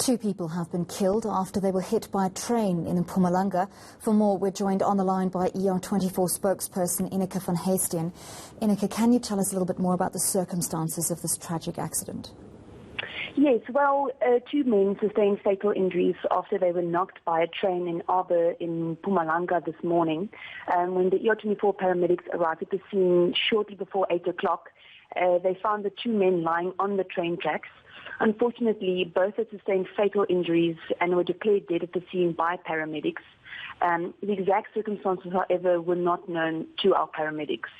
Two people have been killed after they were hit by a train in Mpumalanga. For more, we're joined on the line by ER24 spokesperson Ineke van Heesteen. Ineke, can you tell us a little bit more about the circumstances of this tragic accident? Yes, well, two men sustained fatal injuries after they were knocked by a train in Arbor in Mpumalanga this morning. When the ER24 paramedics arrived at the scene shortly before 8 o'clock, they found the two men lying on the train tracks. Unfortunately, both had sustained fatal injuries and were declared dead at the scene by paramedics. The exact circumstances, however, were not known to our paramedics.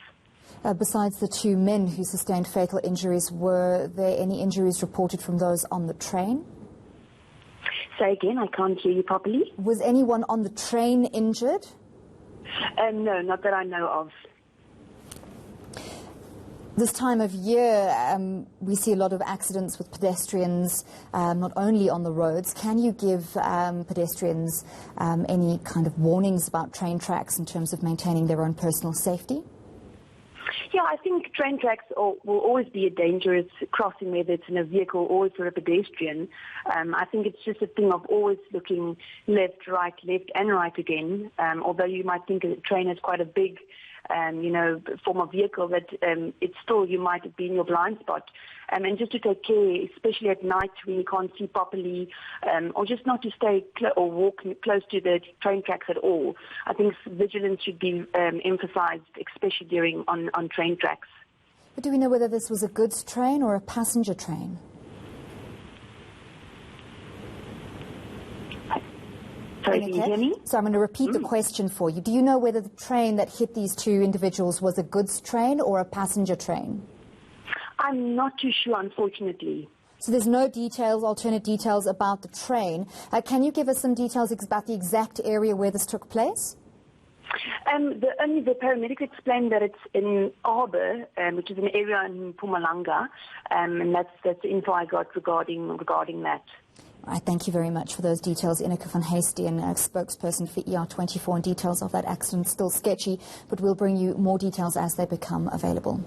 Besides the two men who sustained fatal injuries, were there any injuries reported from those on the train? Say again, I can't hear you properly. Was anyone on the train injured? No, not that I know of. This time of year, we see a lot of accidents with pedestrians, not only on the roads. Can you give pedestrians any kind of warnings about train tracks in terms of maintaining their own personal safety? Yeah, I think train tracks will always be a dangerous crossing, whether it's in a vehicle or for a pedestrian. I think it's just a thing of always looking left, and right again. Although you might think a train is quite a big form of vehicle, that it's still, you might be in your blind spot. And just to take care, especially at night when you can't see properly, or just not to stay or walk close to the train tracks at all. I think vigilance should be emphasized, especially on train tracks. But do we know whether this was a goods train or a passenger train? Sorry, can you hear me? So I'm going to repeat the question for you. Do you know whether the train that hit these two individuals was a goods train or a passenger train? I'm not too sure, unfortunately. So there's no details, alternate details about the train. Can you give us some details about the exact area where this took place? The paramedics explained that it's in Arbor, which is an area in Mpumalanga, and that's the info I got regarding that. All right, thank you very much for those details. Ineke van Heesteen, spokesperson for ER24, and details of that accident still sketchy, but we'll bring you more details as they become available.